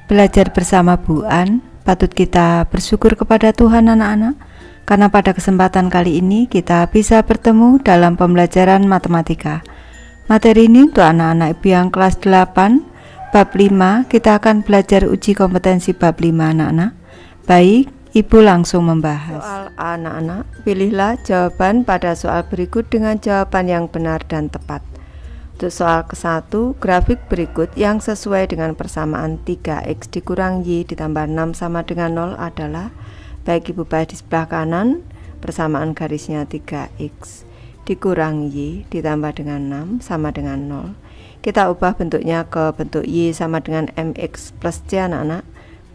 Belajar bersama Bu An, patut kita bersyukur kepada Tuhan anak-anak, karena pada kesempatan kali ini kita bisa bertemu dalam pembelajaran matematika. Materi ini untuk anak-anak ibu yang kelas 8, bab 5, kita akan belajar uji kompetensi bab 5 anak-anak. Baik, ibu langsung membahas. Soal anak-anak, pilihlah jawaban pada soal berikut dengan jawaban yang benar dan tepat. Untuk soal ke-1, grafik berikut yang sesuai dengan persamaan 3x dikurang y ditambah 6 sama dengan 0 adalah, baik ibu bahas di sebelah kanan, persamaan garisnya 3x dikurang y ditambah dengan 6 sama dengan 0. Kita ubah bentuknya ke bentuk y sama dengan mx plus c anak-anak,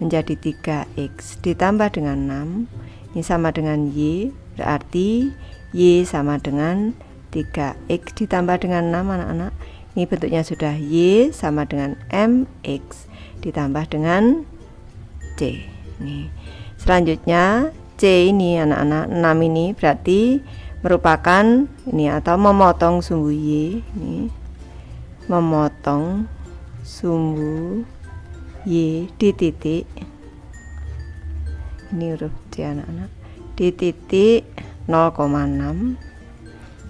menjadi 3x ditambah dengan 6, ini sama dengan y, berarti y sama dengan 3x ditambah dengan 6 anak-anak. Ini bentuknya sudah y sama dengan mx ditambah dengan c. Nih. Selanjutnya c ini anak-anak, 6 ini berarti merupakan ini atau memotong sumbu y. Ini memotong sumbu y di titik, ini huruf c anak-anak, di titik 0,6.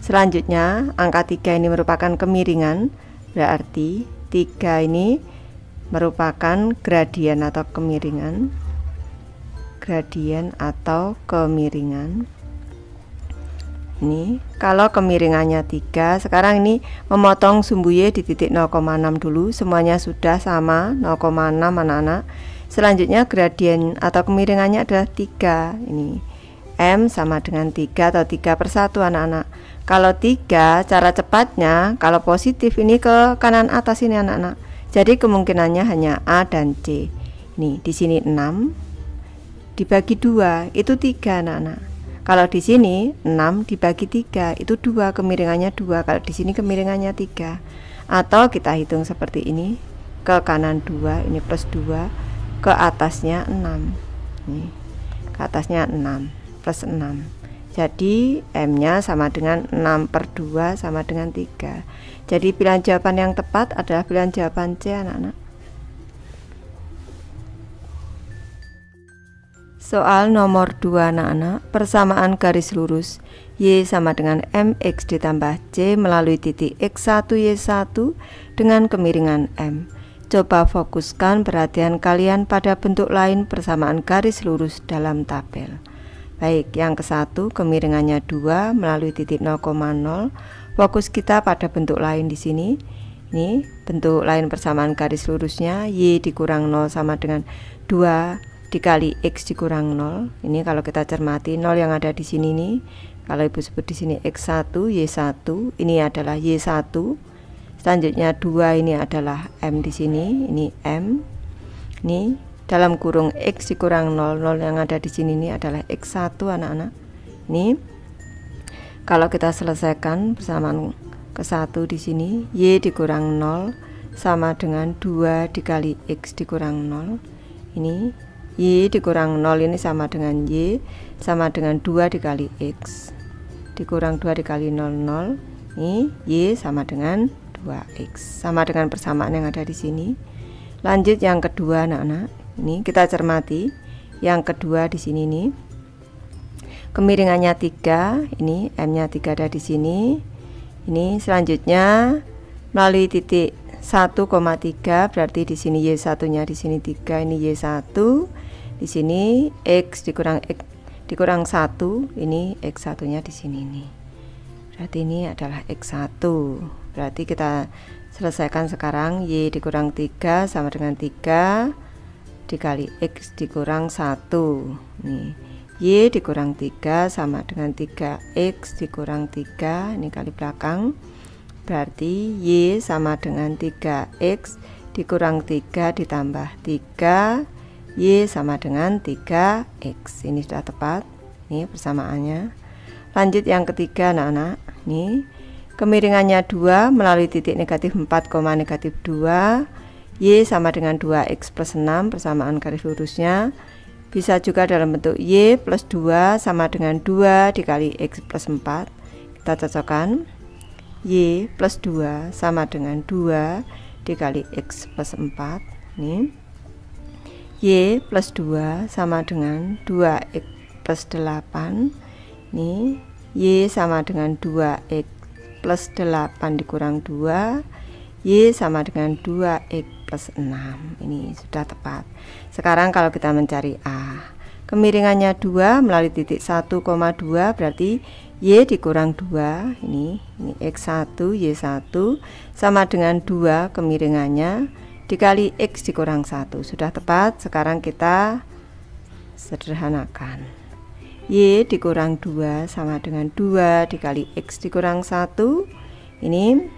Selanjutnya angka 3 ini merupakan kemiringan, berarti 3 ini merupakan gradien atau kemiringan. Gradien atau kemiringan. Ini kalau kemiringannya 3, sekarang ini memotong sumbu y di titik 0,6 dulu, semuanya sudah sama 0,6 anak-anak. Selanjutnya gradien atau kemiringannya adalah 3. Ini M sama dengan 3 atau 3/1 anak-anak. Kalau 3, cara cepatnya kalau positif ini ke kanan atas ini anak-anak. Jadi kemungkinannya hanya A dan C. Nih, di sini 6 dibagi 2 itu 3 anak-anak. Kalau di sini 6 dibagi 3 itu 2, kemiringannya 2. Kalau di sini kemiringannya 3. Atau kita hitung seperti ini, ke kanan 2, ini plus 2, ke atasnya 6. Nih, ke atasnya 6 plus 6. Jadi M-nya sama dengan 6/2 sama dengan 3. Jadi pilihan jawaban yang tepat adalah pilihan jawaban C anak-anak. Soal nomor 2 anak-anak, persamaan garis lurus y sama dengan mx ditambah c melalui titik x1 y1 dengan kemiringan m. Coba fokuskan perhatian kalian pada bentuk lain persamaan garis lurus dalam tabel. Baik, yang ke-1 kemiringannya 2 melalui titik 0,0. Fokus kita pada bentuk lain di sini. Ini bentuk lain persamaan garis lurusnya y dikurang 0 sama dengan 2 dikali x dikurang 0. Ini kalau kita cermati 0 yang ada di sini nih. Kalau ibu sebut di sini x1 y1, ini adalah y1. Selanjutnya 2 ini adalah m di sini, ini m. Ini dalam kurung x dikurang 0, 0 yang ada di sini ini adalah x1 anak-anak. Ini kalau kita selesaikan persamaan ke-1 di sini, y dikurang 0 sama dengan 2 dikali x dikurang 0. Ini y dikurang 0 ini sama dengan y sama dengan 2 dikali x dikurang 2 dikali 0, 0. Ini y sama dengan 2x, sama dengan persamaan yang ada di sini. Lanjut yang kedua anak-anak. Ini kita cermati yang kedua di sini nih. Kemiringannya 3, ini M-nya 3 ada di sini. Ini selanjutnya melalui titik 1,3, berarti di sini y1-nya di sini 3, ini y1. Di sini x dikurang 1, ini x1-nya di sini nih. Berarti ini adalah x1. Berarti kita selesaikan sekarang y dikurang 3 sama dengan 3 dikali x dikurang 1. Nih, y dikurang 3 sama dengan 3x dikurang 3, ini kali belakang. Berarti y sama dengan 3x dikurang 3 ditambah 3, y sama dengan 3x. Ini sudah tepat. Ini persamaannya. Lanjut yang ketiga anak-anak. Nih, kemiringannya 2 melalui titik negatif 4, negatif 2. Y sama dengan 2x plus 6 persamaan garis lurusnya. Bisa juga dalam bentuk y plus 2 sama dengan 2 dikali x plus 4. Kita cocokkan. Y plus 2 sama dengan 2 dikali X plus 4. Nih. Y plus 2 sama dengan 2X plus 8. Ini Y sama dengan 2X plus 8 dikurang 2. Y sama dengan 2X plus 6. Ini sudah tepat. Sekarang kalau kita mencari A, kemiringannya 2 melalui titik 1,2 berarti Y dikurang 2. Ini X1 Y1 sama dengan 2 kemiringannya dikali X dikurang 1. Sudah tepat. Sekarang kita sederhanakan. Y dikurang 2 sama dengan 2 dikali X dikurang 1. Ini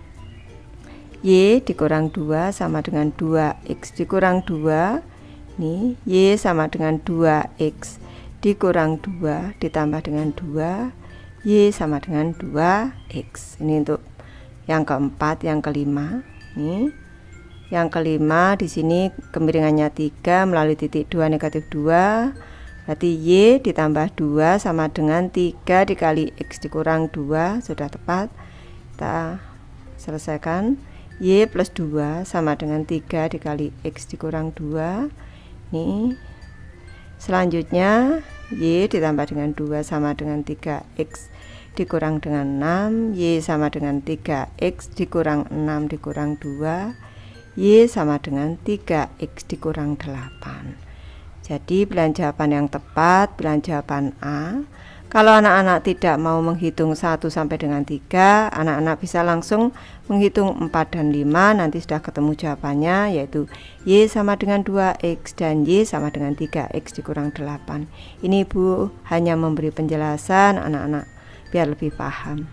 Y dikurang 2 sama dengan 2X dikurang 2. Ini Y sama dengan 2X dikurang 2 ditambah dengan 2. Y sama dengan 2X. Ini untuk yang keempat. Yang kelima, ini yang kelima di sini kemiringannya 3 melalui titik 2 negatif 2. Berarti Y ditambah 2 sama dengan 3 dikali X dikurang 2. Sudah tepat. Kita selesaikan. Y plus 2 sama dengan 3 dikali X dikurang 2. Ini selanjutnya Y ditambah dengan 2 sama dengan 3X dikurang dengan 6. Y sama dengan 3X dikurang 6 dikurang 2. Y sama dengan 3X dikurang 8. Jadi pilihan jawaban yang tepat pilihan jawaban A. Kalau anak-anak tidak mau menghitung 1 sampai dengan 3, anak-anak bisa langsung menghitung 4 dan 5. Nanti sudah ketemu jawabannya, yaitu Y sama dengan 2X dan Y sama dengan 3X dikurang 8. Ini Ibu hanya memberi penjelasan anak-anak biar lebih paham.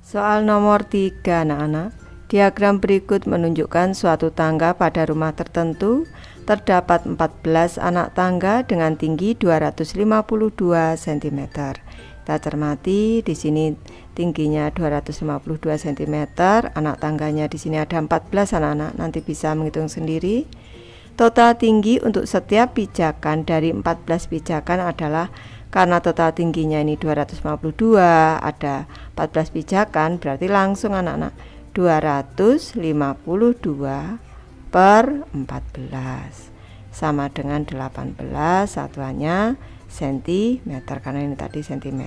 Soal nomor 3 anak-anak. Diagram berikut menunjukkan suatu tangga pada rumah tertentu. Terdapat 14 anak tangga dengan tinggi 252 cm. Kita cermati di sini tingginya 252 cm. Anak tangganya di sini ada 14 anak-anak. Nanti bisa menghitung sendiri. Total tinggi untuk setiap pijakan dari 14 pijakan adalah, karena total tingginya ini 252, ada 14 pijakan, berarti langsung anak-anak 252 per 14 sama dengan 18, satuannya cm, karena ini tadi cm.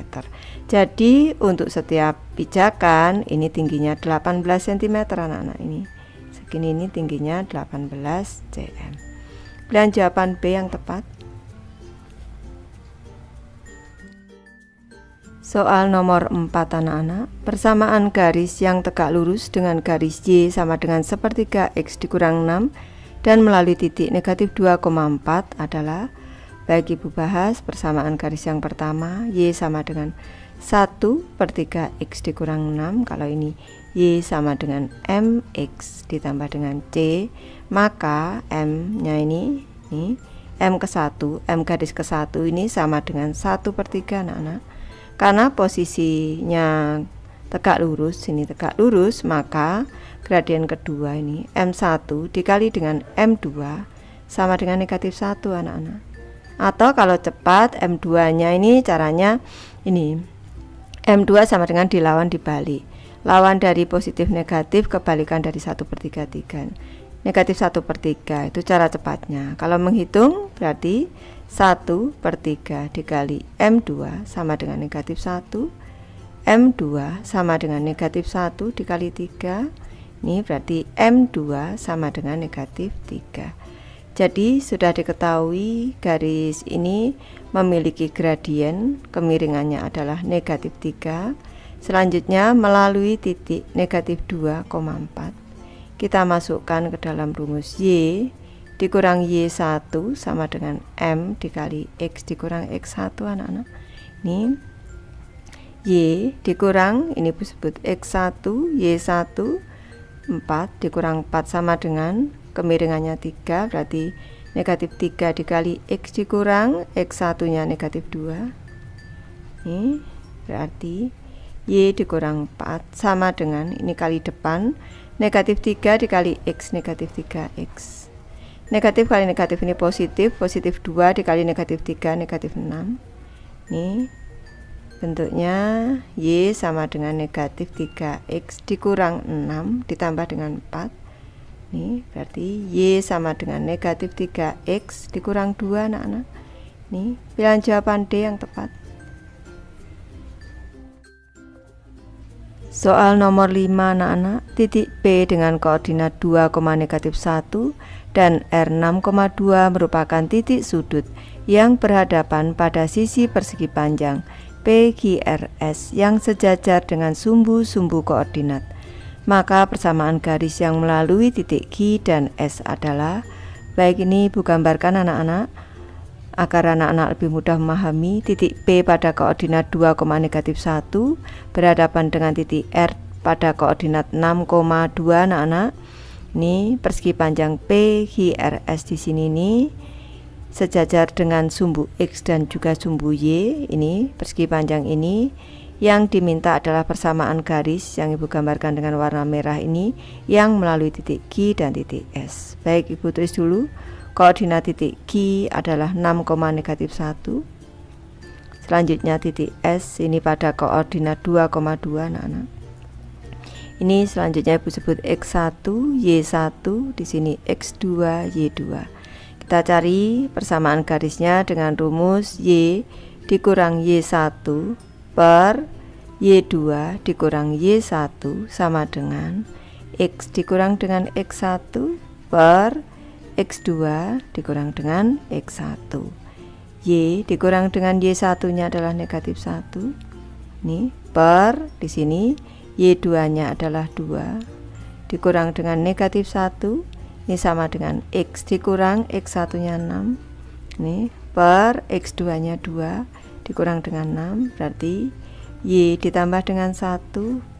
Jadi untuk setiap pijakan ini tingginya 18 cm anak-anak. Ini segini, ini tingginya 18 cm. Pilihan jawaban B yang tepat. Soal nomor 4 anak-anak. Persamaan garis yang tegak lurus dengan garis Y sama dengan sepertiga X dikurang 6 dan melalui titik negatif 2,4 adalah, bagi Ibu bahas persamaan garis yang pertama, Y sama dengan 1/3 X dikurang 6. Kalau ini Y sama dengan MX ditambah dengan C, maka M nya ini M ke 1, M garis ke 1 ini sama dengan 1/3 anak-anak. Karena posisinya tegak lurus, ini tegak lurus, maka gradien kedua ini M1 dikali dengan M2 sama dengan negatif 1 anak-anak. Atau kalau cepat M2 nya ini caranya ini, M2 sama dengan dilawan dibalik. Lawan dari positif negatif kebalikan dari 1/3. Negatif 1/3 itu cara cepatnya. Kalau menghitung berarti 1/3 dikali M2 sama dengan negatif 1. M2 sama dengan negatif 1 dikali 3. Ini berarti M2 sama dengan negatif 3. Jadi sudah diketahui garis ini memiliki gradien, kemiringannya adalah negatif 3. Selanjutnya melalui titik negatif 2,4 kita masukkan ke dalam rumus Y dikurang Y1 sama dengan M dikali X dikurang X1 anak-anak. Ini Y dikurang, ini disebut X1, Y1 4 dikurang 4 sama dengan kemiringannya 3, berarti negatif 3 dikali X dikurang X1 nya negatif 2. Ini berarti Y dikurang 4 sama dengan, ini kali depan, negatif 3 dikali X negatif 3X. Negatif kali negatif ini positif, positif 2 dikali negatif 3 negatif 6. Ini bentuknya Y sama dengan negatif 3X dikurang 6 ditambah dengan 4. Ini berarti Y sama dengan negatif 3X dikurang 2 anak-anak. Ini pilihan jawaban D yang tepat. Soal nomor 5 anak-anak, titik P dengan koordinat 2, negatif 1 dan R6,2 merupakan titik sudut yang berhadapan pada sisi persegi panjang PQRS yang sejajar dengan sumbu-sumbu koordinat. Maka persamaan garis yang melalui titik Q dan S adalah, baik ini Ibu gambarkan anak-anak agar anak-anak lebih mudah memahami. Titik P pada koordinat 2, negatif 1 berhadapan dengan titik R pada koordinat 6,2 anak-anak. Ini persegi panjang PQRS di sini nih sejajar dengan sumbu X dan juga sumbu Y. Ini persegi panjang ini. Yang diminta adalah persamaan garis yang Ibu gambarkan dengan warna merah ini yang melalui titik Q dan titik S. Baik, Ibu tulis dulu. Koordinat titik Q adalah 6, negatif 1. Selanjutnya titik S ini pada koordinat 2,2 anak-anak. Ini selanjutnya Ibu sebut X1, Y1, di sini X2, Y2. Kita cari persamaan garisnya dengan rumus Y dikurang Y1 per Y2 dikurang Y1 sama dengan X dikurang dengan X1 per X2 dikurang dengan X1. Y dikurang dengan Y1 nya adalah negatif 1. Nih, per di sini Y2 nya adalah 2 dikurang dengan negatif 1. Ini sama dengan X dikurang X1 nya 6. Nih, per X2 nya 2 dikurang dengan 6, berarti Y ditambah dengan 1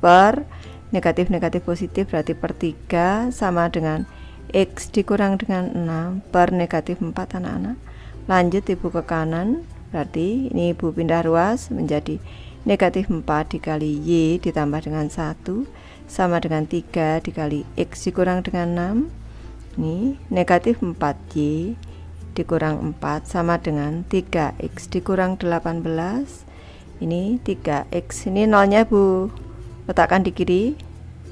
per negatif positif berarti per 3 sama dengan X dikurang dengan 6 per negatif 4 anak-anak. Lanjut Ibu ke kanan, berarti ini Ibu pindah ruas menjadi negatif 4 dikali Y ditambah dengan 1 sama dengan 3 dikali X dikurang dengan 6. Ini negatif 4Y dikurang 4 sama dengan 3X dikurang 18. Ini 3X, ini nolnya Ibu letakkan di kiri,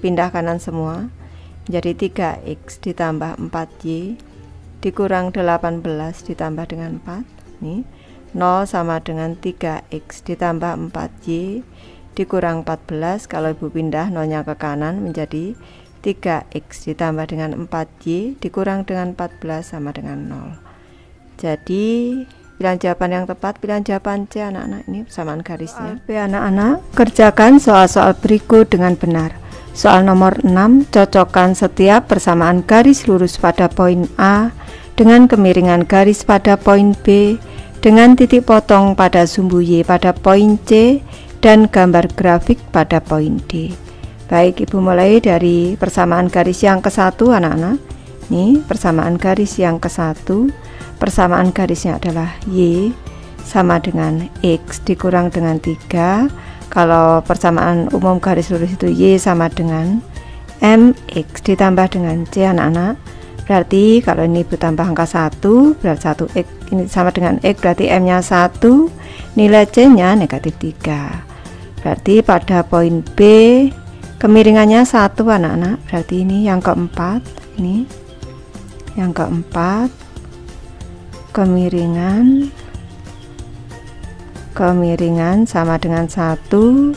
pindah kanan semua, jadi 3X ditambah 4Y dikurang 18 ditambah dengan 4. Nih, 0 sama dengan 3X ditambah 4Y dikurang 14. Kalau Ibu pindah nolnya ke kanan menjadi 3X ditambah dengan 4Y dikurang dengan 14 sama dengan 0. Jadi pilihan jawaban yang tepat pilihan jawaban C anak-anak. Ini persamaan garisnya. B anak-anak, kerjakan soal-soal berikut dengan benar. Soal nomor 6, cocokkan setiap persamaan garis lurus pada poin A dengan kemiringan garis pada poin B dengan titik potong pada sumbu Y pada poin C dan gambar grafik pada poin D. Baik, Ibu mulai dari persamaan garis yang ke-1 anak-anak. Ini persamaan garis yang ke-1. Persamaan garisnya adalah Y sama dengan X dikurang dengan 3. Kalau persamaan umum garis lurus itu Y sama dengan MX ditambah dengan C anak-anak. Berarti kalau ini Ibu tambah angka 1 berarti 1X ini sama dengan X, berarti M nya 1, nilai C nya negatif 3. Berarti pada poin B kemiringannya 1 anak-anak. Berarti ini yang keempat. Ini yang keempat, kemiringan sama dengan 1.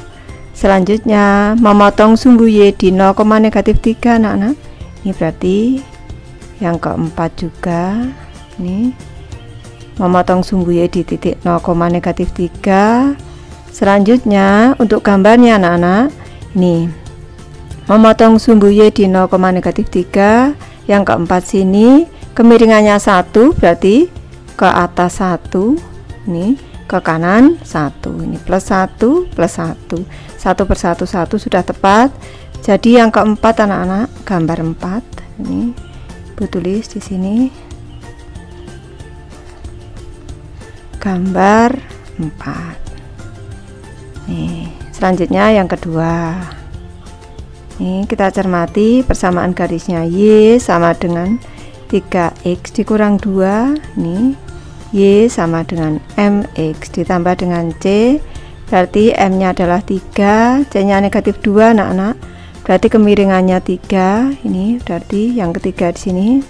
Selanjutnya memotong sumbu Y di 0, negatif 3 anak-anak. Ini berarti yang keempat juga. Ini memotong sumbu Y di titik 0, negatif 3. Selanjutnya untuk gambarnya anak-anak, ini memotong sumbu Y di 0, negatif 3. Yang keempat sini kemiringannya 1, berarti ke atas 1, ini ke kanan 1, ini plus 1 plus 1, 1 per 1 1 sudah tepat. Jadi yang keempat anak-anak gambar 4. Ini Ibu tulis di sini gambar 4. Nih, selanjutnya yang kedua. Nih, kita cermati persamaan garisnya Y sama dengan 3X dikurang 2. Nih, Y sama dengan MX ditambah dengan C, berarti M nya adalah 3, C nya negatif 2 anak-anak. berarti kemiringannya 3. Ini berarti yang ketiga di sini.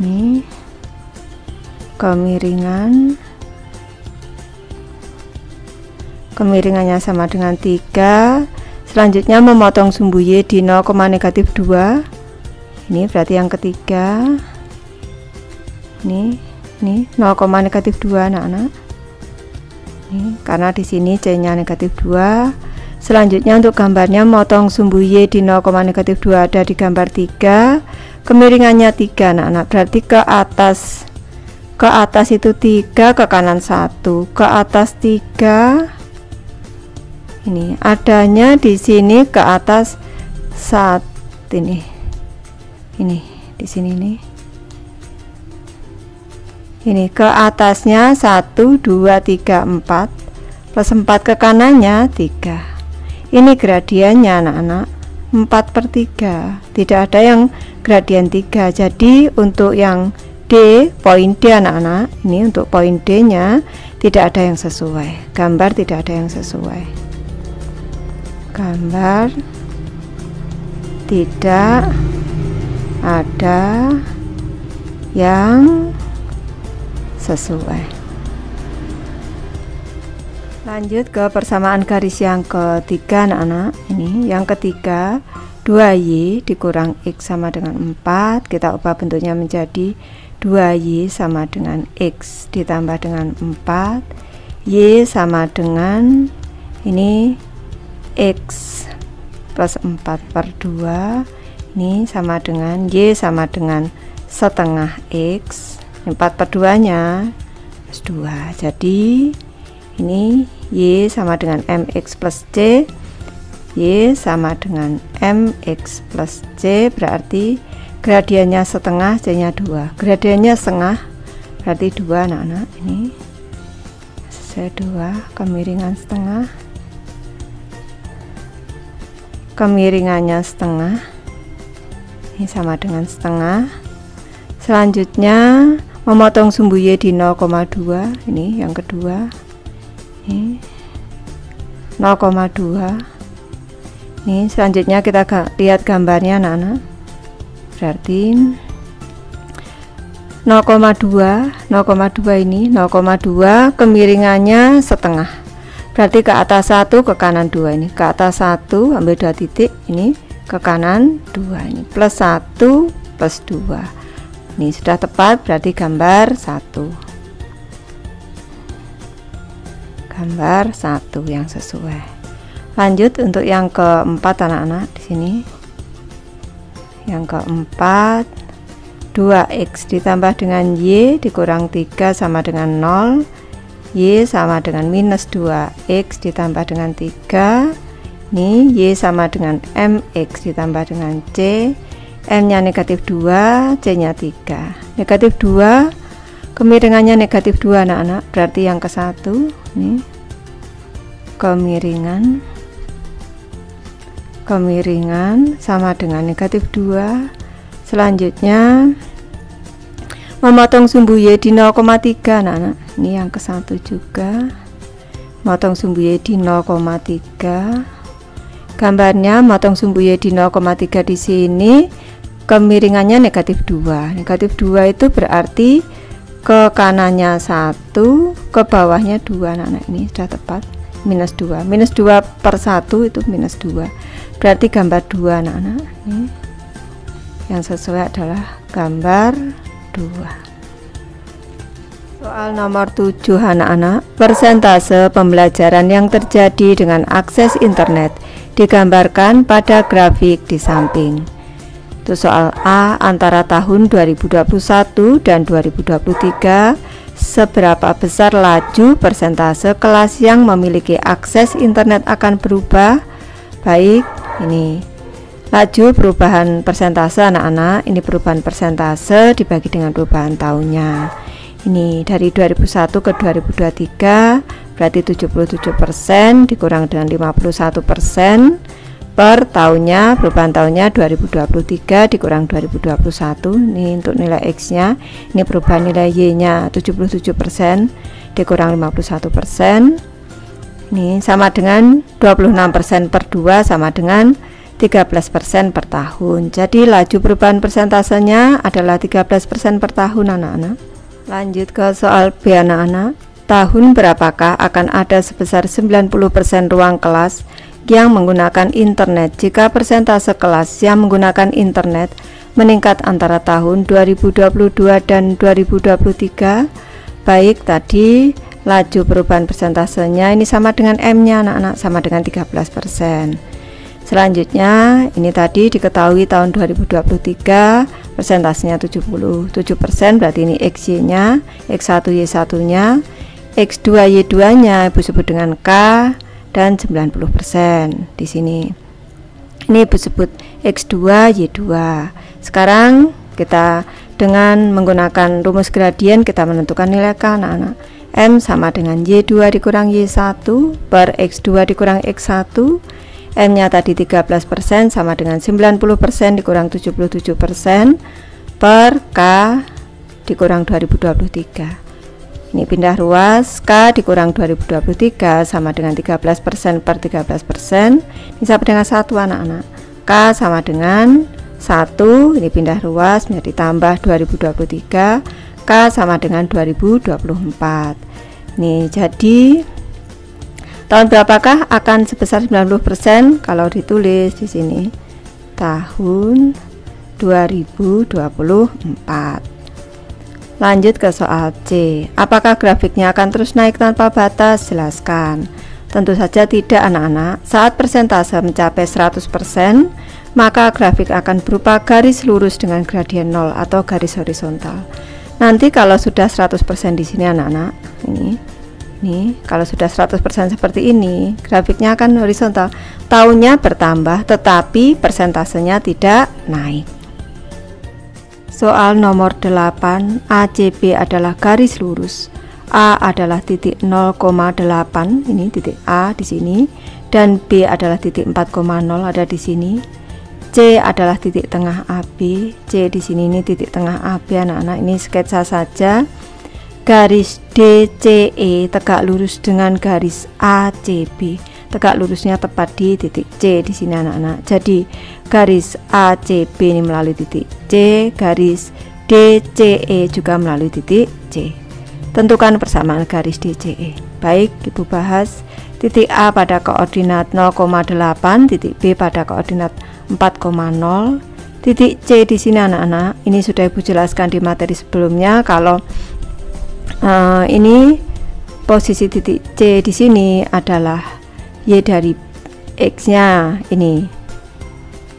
Ini kemiringannya sama dengan 3. Selanjutnya memotong sumbu Y di 0,-2. Ini berarti yang ketiga. Ini 0,-2 anak-anak. Ini karena di sini C-nya -2. Selanjutnya untuk gambarnya memotong sumbu Y di 0,-2 ada di gambar 3. Kemiringannya 3 anak-anak, berarti ke atas itu 3, ke kanan 1, ke atas 3. Ini adanya di sini ke atas 1. Ini di sini nih. Ini ke atasnya 1, 2, 3, 4 plus 4 ke kanannya 3. Ini gradiennya anak-anak 4/3, tidak ada yang gradien 3. Jadi untuk yang D, poin D anak-anak, ini untuk poin D nya tidak ada yang sesuai, gambar tidak ada yang sesuai, gambar tidak ada yang sesuai. Lanjut ke persamaan garis yang ketiga anak-anak. Ini yang ketiga, 2Y dikurang X sama dengan 4. Kita ubah bentuknya menjadi 2Y sama dengan X ditambah dengan 4. Y sama dengan ini X plus 4/2. Ini sama dengan Y sama dengan setengah X. 4/2 nya 2. Jadi ini Y sama dengan MX plus C. Y sama dengan MX plus C, berarti gradiennya setengah, C nya 2. Gradiennya setengah berarti 2 anak-anak. Ini saya 2, kemiringan setengah, kemiringannya setengah, ini sama dengan setengah. Selanjutnya memotong sumbu Y di 0,2. Ini yang kedua, ini 0,2. Ini selanjutnya kita lihat gambarnya anak-anak. Berarti 0,2 ini 0,2 kemiringannya setengah, berarti ke atas 1 ke kanan 2. Ini ke atas 1 ambil 2 titik, ini ke kanan 2, ini plus 1 plus 2. Ini sudah tepat, berarti gambar 1, gambar 1 yang sesuai. Lanjut untuk yang keempat anak-anak, di sini yang keempat, 2X ditambah dengan Y dikurang 3 sama dengan 0. Y sama dengan minus 2X ditambah dengan 3. Ini Y sama dengan MX ditambah dengan C. M nya -2, C nya 3. -2 kemiringannya -2 anak-anak, berarti yang ke satu ini kemiringan sama dengan -2. Selanjutnya memotong sumbu Y di 0,3 anak-anak. Ini yang ke satu juga, motong sumbu Y di 0,3. Gambarnya motong sumbu Y di 0,3 di sini kemiringannya -2. -2 itu berarti ke kanannya 1, ke bawahnya 2 anak-anak. Ini sudah tepat, -2. -2 per 1 itu -2, berarti gambar 2 anak-anak. Ini yang sesuai adalah gambar 2. Soal nomor 7 anak-anak, persentase pembelajaran yang terjadi dengan akses internet digambarkan pada grafik di samping. Itu soal A, antara tahun 2021 dan 2023 seberapa besar laju persentase kelas yang memiliki akses internet akan berubah. Baik, ini laju perubahan persentase anak-anak. Ini perubahan persentase dibagi dengan perubahan tahunnya. Ini dari 2001 ke 2023 berarti 77% dikurang dengan 51% per tahunnya. Perubahan tahunnya 2023 dikurang 2021. Ini untuk nilai X nya. Ini perubahan nilai Y nya 77% dikurang 51%. Ini sama dengan 26% per 2 sama dengan 13% per tahun. Jadi laju perubahan persentasenya adalah 13% per tahun anak-anak. Lanjut ke soal B anak-anak. Tahun berapakah akan ada sebesar 90% ruang kelas yang menggunakan internet jika persentase kelas yang menggunakan internet meningkat antara tahun 2022 dan 2023? Baik, tadi laju perubahan persentasenya ini sama dengan M-nya anak-anak, sama dengan 13%. Selanjutnya ini tadi diketahui tahun 2023 persentasenya 77%, berarti ini XY-nya, X1 Y1-nya, X2 Y2-nya Ibu sebut dengan K, dan 90% di sini. Ini Ibu sebut X2 Y2. Sekarang kita dengan menggunakan rumus gradien kita menentukan nilai K anak-anak. M sama dengan Y2 dikurang Y1 per X2 dikurang X1. M-nya tadi 13% sama dengan 90% dikurang 77% per K dikurang 2023. Ini pindah ruas, K dikurang 2023 sama dengan 13% per 13%. Ini sama dengan 1 anak-anak. K sama dengan 1, ini pindah ruas menjadi tambah 2023. K sama dengan 2024. Ini jadi tahun berapakah akan sebesar 90%? Kalau ditulis di sini tahun 2024. Lanjut ke soal C. Apakah grafiknya akan terus naik tanpa batas? Jelaskan. Tentu saja tidak anak-anak. Saat persentase mencapai 100%, maka grafik akan berupa garis lurus dengan gradien 0 atau garis horizontal. Nanti kalau sudah 100% di sini anak-anak, ini kalau sudah 100% seperti ini, grafiknya akan horizontal. Tahunnya bertambah tetapi persentasenya tidak naik. Soal nomor 8, ACB adalah garis lurus. A adalah titik 0,8, ini titik A di sini, dan B adalah titik 4,0 ada di sini. C adalah titik tengah AB, C di sini ini titik tengah AB anak-anak. Ini sketsa saja. Garis DCE tegak lurus dengan garis ACB. Tegak lurusnya tepat di titik C di sini anak-anak. Jadi garis ACB ini melalui titik C, garis DCE juga melalui titik C. Tentukan persamaan garis DCE. Baik, Ibu bahas titik A pada koordinat 0,8, titik B pada koordinat 4,0. Titik C di sini anak-anak, ini sudah Ibu jelaskan di materi sebelumnya. Kalau ini posisi titik C di sini adalah Y dari X-nya, ini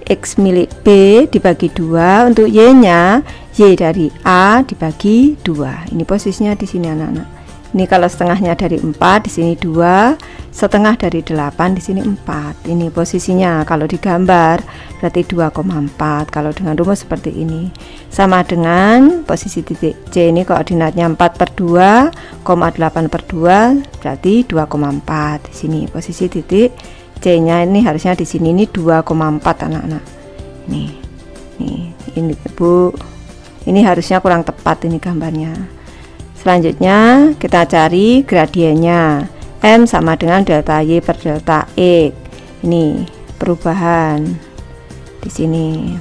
X milik B dibagi 2, untuk Y-nya Y dari A dibagi 2. Ini posisinya di sini anak-anak. Ini kalau setengahnya dari 4, di sini 2, setengah dari 8, di sini 4. Ini posisinya kalau digambar berarti 2,4. Kalau dengan rumus seperti ini sama dengan posisi titik C ini koordinatnya 4/2, 8/2 berarti 2,4. Di sini posisi titik C-nya ini harusnya di sini ini 2,4 anak-anak. Ini Bu. Ini harusnya kurang tepat ini gambarnya. Selanjutnya kita cari gradiennya. M sama dengan delta Y per delta X. Ini perubahan di sini.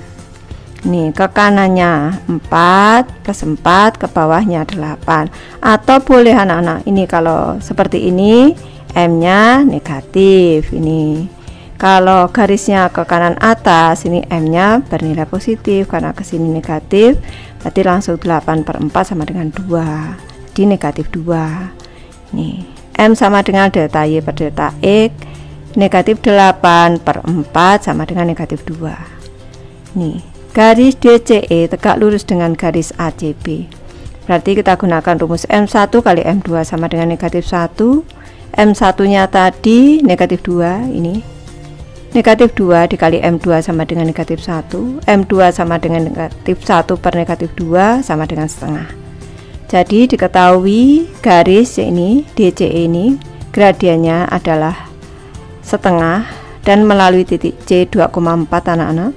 Ini ke kanannya 4 plus 4, ke bawahnya 8. Atau boleh anak-anak, ini kalau seperti ini M-nya negatif. Ini kalau garisnya ke kanan atas, ini M-nya bernilai positif, karena ke sini negatif, berarti langsung 8/4 sama dengan 2, jadi negatif 2. Nih, M sama dengan delta Y per delta X, negatif 8/4 sama dengan negatif 2. Nih, garis DCE tegak lurus dengan garis ACB. Berarti kita gunakan rumus M1 kali M2 sama dengan negatif 1. M1 nya tadi negatif 2, ini negatif 2 dikali M2 sama dengan negatif 1. M2 sama dengan negatif 1 per negatif 2 sama dengan setengah. Jadi diketahui garis ini DCE ini gradiennya adalah setengah dan melalui titik C 2,4 anak-anak.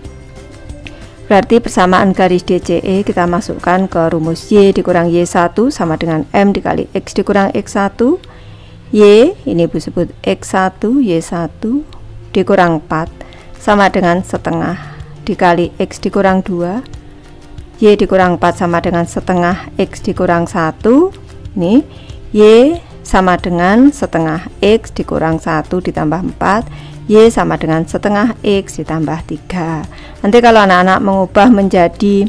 Berarti persamaan garis DCE kita masukkan ke rumus Y dikurang Y1 sama dengan M dikali X dikurang X1. Y ini disebut X1 Y1 dikurang 4 sama dengan setengah dikali X dikurang 2, Y dikurang 4 sama dengan setengah X dikurang 1. Ini Y sama dengan setengah X dikurang 1 ditambah 4, Y sama dengan setengah X ditambah 3. Nanti kalau anak-anak mengubah menjadi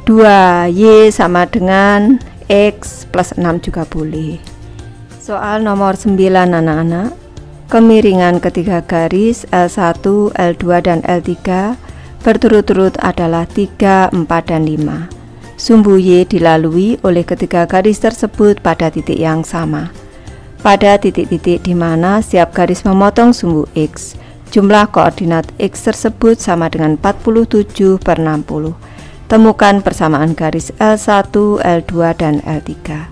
2Y sama dengan X plus 6 juga boleh. Soal nomor 9 anak-anak, kemiringan ketiga garis L1, L2, dan L3 berturut-turut adalah 3, 4, dan 5. Sumbu Y dilalui oleh ketiga garis tersebut pada titik yang sama. Pada titik-titik di mana setiap garis memotong sumbu X, jumlah koordinat X tersebut sama dengan 47/60. Temukan persamaan garis L1, L2, dan L3.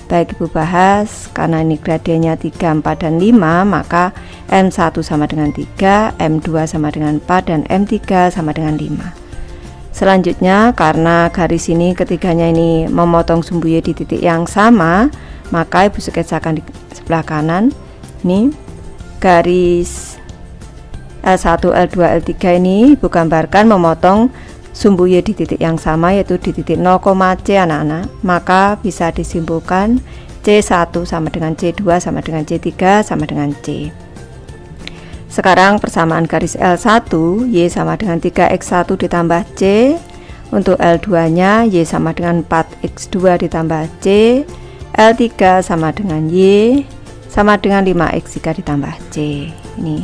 Baik Ibu bahas, karena ini gradiennya 3, 4, dan 5, maka M1 sama dengan 3, M2 sama dengan 4, dan M3 sama dengan 5. Selanjutnya, karena garis ini ketiganya ini memotong sumbu Y di titik yang sama, maka Ibu sketsakan di sebelah kanan. Ini garis L1, L2, L3 ini Ibu gambarkan memotong sumbu Y di titik yang sama, yaitu di titik 0, C anak-anak. Maka bisa disimpulkan C1 sama dengan C2 sama dengan C3 sama dengan C. Sekarang persamaan garis L1, Y sama dengan 3X1 ditambah C. Untuk L2 nya Y sama dengan 4X2 ditambah C. L3 sama dengan Y sama dengan 5X3 ditambah C. Ini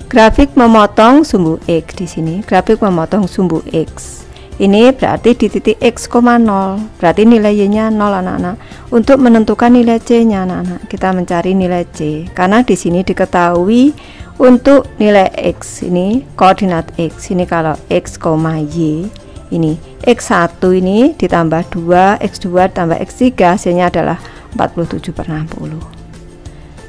grafik memotong sumbu X di sini. Grafik memotong sumbu X. Ini berarti di titik X, 0. Berarti nilai Y-nya 0 anak-anak. Untuk menentukan nilai C-nya anak-anak, kita mencari nilai C. Karena di sini diketahui untuk nilai X ini koordinat X ini kalau X, Y ini X1 ini ditambah 2, X2 ditambah X3 hasilnya adalah 47/60.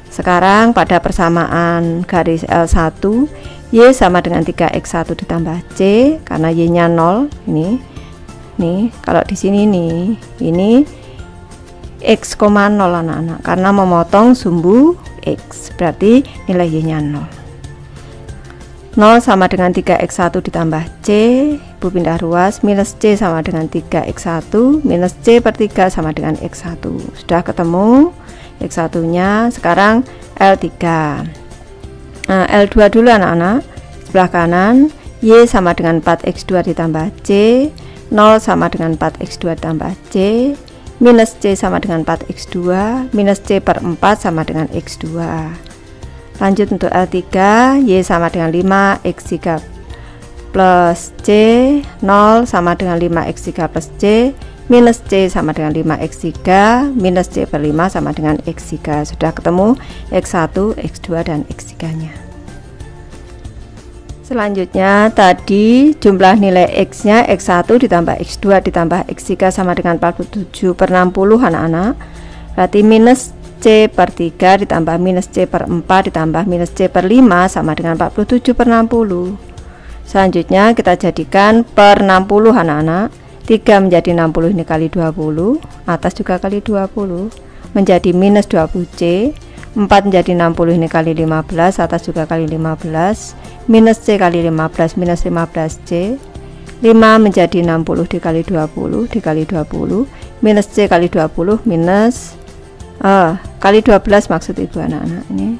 Sekarang pada persamaan garis L1, Y sama dengan 3X1 ditambah C, karena Y-nya 0. Nih, kalau di sini nih, ini X, 0 anak-anak, karena memotong sumbu X, berarti nilai Y-nya 0. 0 sama dengan 3X1 ditambah C, Ibu pindah ruas, minus C sama dengan 3X1, minus C per 3 sama dengan X1. Sudah ketemu X1 nya. Sekarang L3. Nah, L2 dulu anak-anak. Sebelah kanan, Y sama dengan 4X2 ditambah C, 0 sama dengan 4X2 ditambah C, minus C sama dengan 4X2, minus C per 4 sama dengan X2. Lanjut untuk L3, Y sama dengan 5X3 plus C, 0 sama dengan 5X3 plus C, minus C sama dengan 5X3, minus C per 5 sama dengan X3. Sudah ketemu X1, X2, dan X3 nya. Selanjutnya tadi jumlah nilai X nya X1 ditambah X2 ditambah X3 sama dengan 47/60 anak-anak. Berarti minus C per 3 ditambah minus C per 4 ditambah minus C per 5 sama dengan 47/60. Selanjutnya kita jadikan per 60 anak-anak. 3 menjadi 60 ini kali 20, atas juga kali 20, menjadi minus 20C. 4 menjadi 60 ini kali 15, atas juga kali 15, minus C kali 15, minus 15C. 5 menjadi 60 dikali 20, dikali 20, minus C kali 20, minus kali 12 maksud Ibu anak-anak ini.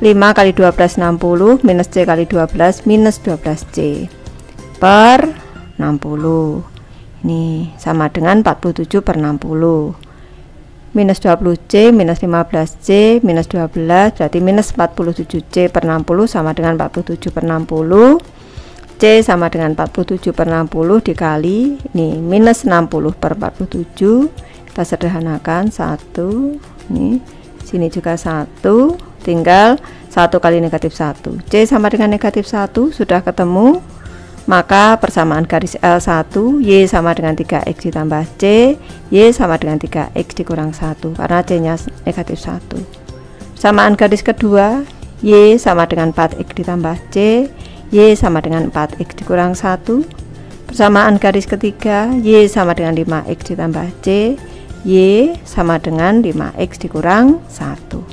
5 kali 12 60, minus C kali 12, minus 12C per 60. Ini sama dengan 47/60. Minus 20C minus 15C minus 12 berarti minus 47C per 60 sama dengan 47/60. C sama dengan 47/60 dikali ini minus 60 per 47. Kita sederhanakan 1. Ini sini juga 1, tinggal 1 kali negatif 1. C sama dengan negatif 1 sudah ketemu. Maka persamaan garis L1, Y sama dengan 3X ditambah C, Y sama dengan 3X dikurang 1 karena C nya negatif 1. Persamaan garis kedua, Y sama dengan 4X ditambah C, Y sama dengan 4X dikurang 1. Persamaan garis ketiga, Y sama dengan 5X ditambah C, Y sama dengan 5X dikurang 1.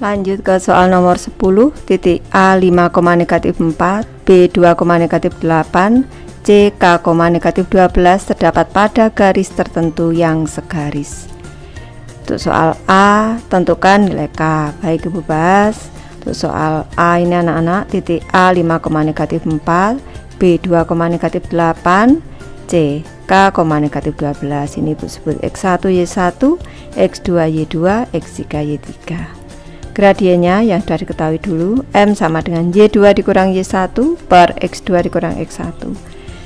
Lanjut ke soal nomor 10. Titik A 5, negatif 4, B 2, negatif 8, C, K, negatif 12 terdapat pada garis tertentu yang segaris. Untuk soal A, tentukan nilai K. Baik, Ibu bahas. Untuk soal A ini anak-anak, titik A 5, negatif 4, B 2, negatif 8, C, K, negatif 12. Ini Ibu sebut X1 Y1, X2 Y2, X3 Y3. Gradiennya yang sudah diketahui dulu, M sama dengan Y2 dikurang Y1 per X2 dikurang X1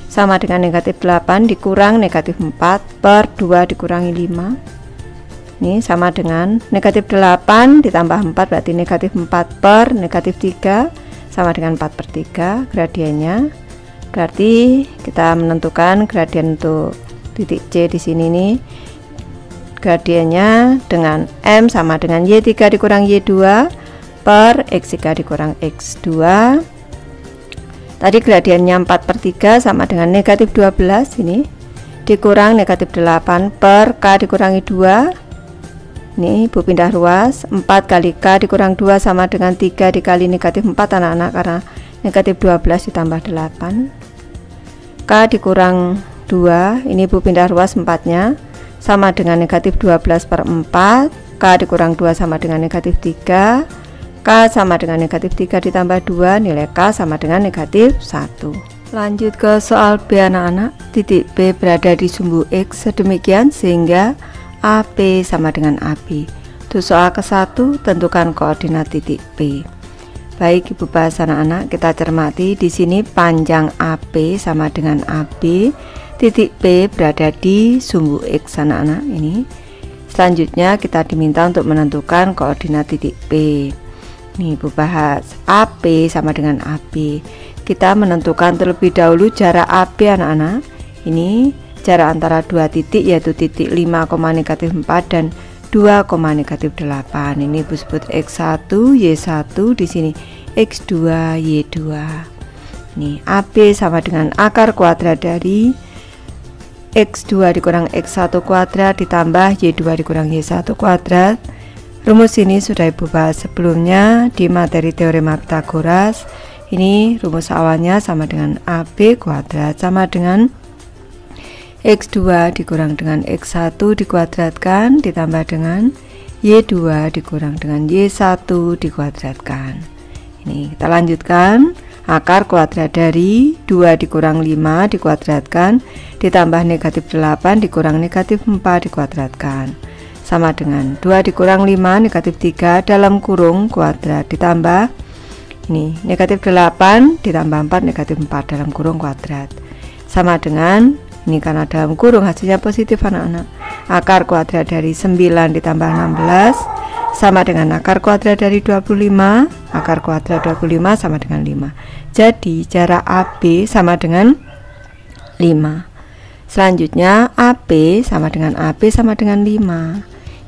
sama dengan negatif 8 dikurang negatif 4 per 2 dikurangi 5. Ini sama dengan negatif 8 ditambah 4 berarti negatif 4 per negatif 3 sama dengan 4 per 3. Gradiennya berarti kita menentukan gradien untuk titik C di sini nih. Gradiennya dengan M sama dengan Y3 dikurang Y2 per X3 dikurang X2. Tadi gradiennya 4 per 3 sama dengan negatif 12 ini dikurang negatif 8 per K dikurangi 2. Ini Ibu pindah ruas, 4 kali K dikurang 2 sama dengan 3 dikali negatif 4 anak-anak, karena negatif 12 ditambah 8. K dikurang 2, ini Ibu pindah ruas 4 nya sama dengan negatif 12 per 4. K dikurang 2 sama dengan negatif 3. K sama dengan negatif 3 ditambah 2, nilai K sama dengan negatif 1. Lanjut ke soal B anak-anak. Titik B berada di sumbu X sedemikian sehingga AP sama dengan AB. Untuk soal ke-1, tentukan koordinat titik P. Baik, Ibu bahas anak-anak, kita cermati di sini panjang AP sama dengan AB. Titik P berada di sumbu X anak-anak ini. Selanjutnya kita diminta untuk menentukan koordinat titik P. Nih Ibu bahas AP sama dengan AB. Kita menentukan terlebih dahulu jarak AB anak-anak. Ini jarak antara dua titik, yaitu titik 5, negatif 4 dan 2, negatif 8. Ini Ibu sebut X1 Y1, di sini X2 Y2. Nih AB sama dengan akar kuadrat dari X2 dikurang X1 kuadrat ditambah Y2 dikurang Y1 kuadrat. Rumus ini sudah Ibu bahas sebelumnya di materi teorema Pitagoras. Ini rumus awalnya sama dengan AB kuadrat sama dengan X2 dikurang dengan X1 dikuadratkan ditambah dengan Y2 dikurang dengan Y1 dikuadratkan. Ini kita lanjutkan. Akar kuadrat dari 2 dikurang 5 dikuadratkan ditambah negatif 8 dikurang negatif 4 dikuadratkan sama dengan 2 dikurang 5 negatif 3 dalam kurung kuadrat ditambah ini negatif 8 ditambah 4 negatif 4 dalam kurung kuadrat sama dengan ini, karena dalam kurung hasilnya positif anak-anak. Akar kuadrat dari 9 ditambah 16 sama dengan akar kuadrat dari 25. Akar kuadrat 25 sama dengan 5. Jadi jarak AB sama dengan 5. Selanjutnya AB sama dengan AB sama dengan 5.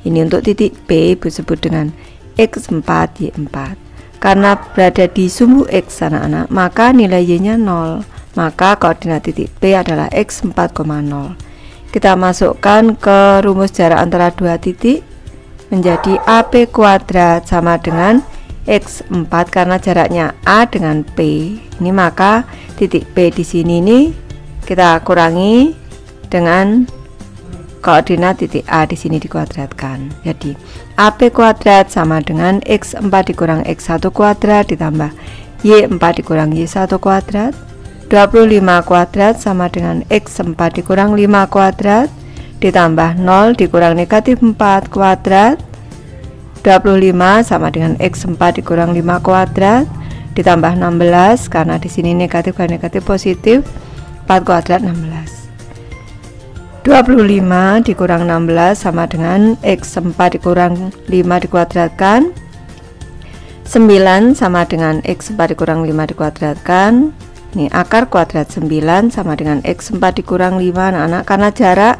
Ini untuk titik P Ibu sebut dengan X4 Y4. Karena berada di sumbu X anak-anak, maka nilai Y-nya 0. Maka koordinat titik P adalah X4, 0. Kita masukkan ke rumus jarak antara dua titik menjadi AP kuadrat sama dengan X4 karena jaraknya A dengan P. Ini maka titik P di sini nih kita kurangi dengan koordinat titik A di sini dikuadratkan. Jadi AP kuadrat sama dengan X4 dikurang X1 kuadrat ditambah Y4 dikurang Y1 kuadrat. 25 kuadrat sama dengan X4 dikurang 5 kuadrat ditambah 0 dikurang negatif 4 kuadrat. 25 sama dengan X4 dikurang 5 kuadrat ditambah 16 karena di sini negatif dan negatif positif, 4 kuadrat 16. 25 dikurang 16 sama dengan X4 dikurang 5 dikuadratkan. 9 sama dengan X4 dikurang 5 dikuadratkan. Ini akar kuadrat 9 sama dengan X4 dikurang 5 anak-anak, karena jarak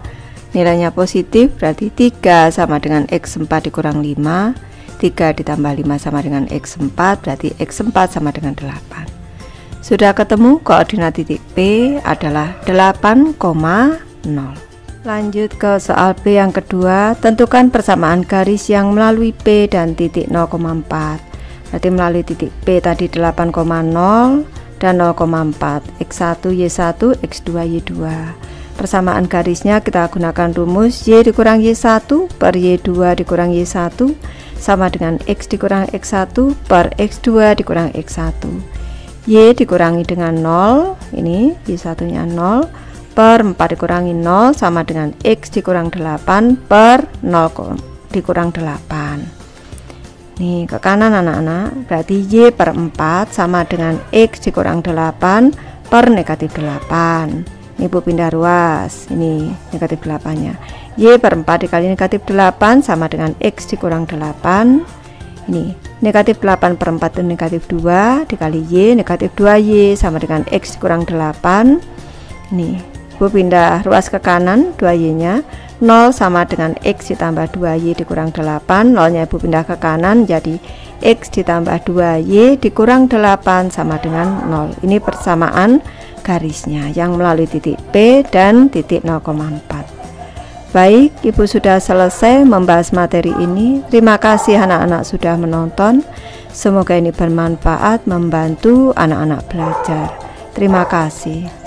nilainya positif berarti 3 sama dengan X4 dikurang 5. 3 ditambah 5 sama dengan X4 berarti X4 sama dengan 8. Sudah ketemu koordinat titik P adalah 8,0. Lanjut ke soal B yang kedua, tentukan persamaan garis yang melalui P dan titik 0,4. Berarti melalui titik P tadi 8,0 dan 0,4, X1 Y1 X2 Y2. Persamaan garisnya kita gunakan rumus Y dikurang Y1 per Y2 dikurang Y1 sama dengan X dikurang X1 per X2 dikurang X1. Y dikurangi dengan 0, ini Y1 nya 0, per 4 dikurangi 0 sama dengan X dikurang 8 per 0 dikurang 8. Nih ke kanan anak-anak, berarti Y per 4 sama dengan X dikurang 8 per negatif 8. Ini Ibu pindah ruas, ini negatif 8 nya. Y per 4 dikali negatif 8 sama dengan X dikurang 8. Ini negatif 8 per 4 itu negatif 2 dikali Y, negatif 2Y sama dengan X dikurang 8. Ini Ibu pindah ruas ke kanan, 2Y nya 0 sama dengan X ditambah 2Y dikurang 8. 0 nya Ibu pindah ke kanan, jadi X ditambah 2Y dikurang 8 sama dengan 0. Ini persamaan garisnya yang melalui titik P dan titik 0,4. Baik, Ibu sudah selesai membahas materi ini. Terima kasih anak-anak sudah menonton. Semoga ini bermanfaat membantu anak-anak belajar. Terima kasih.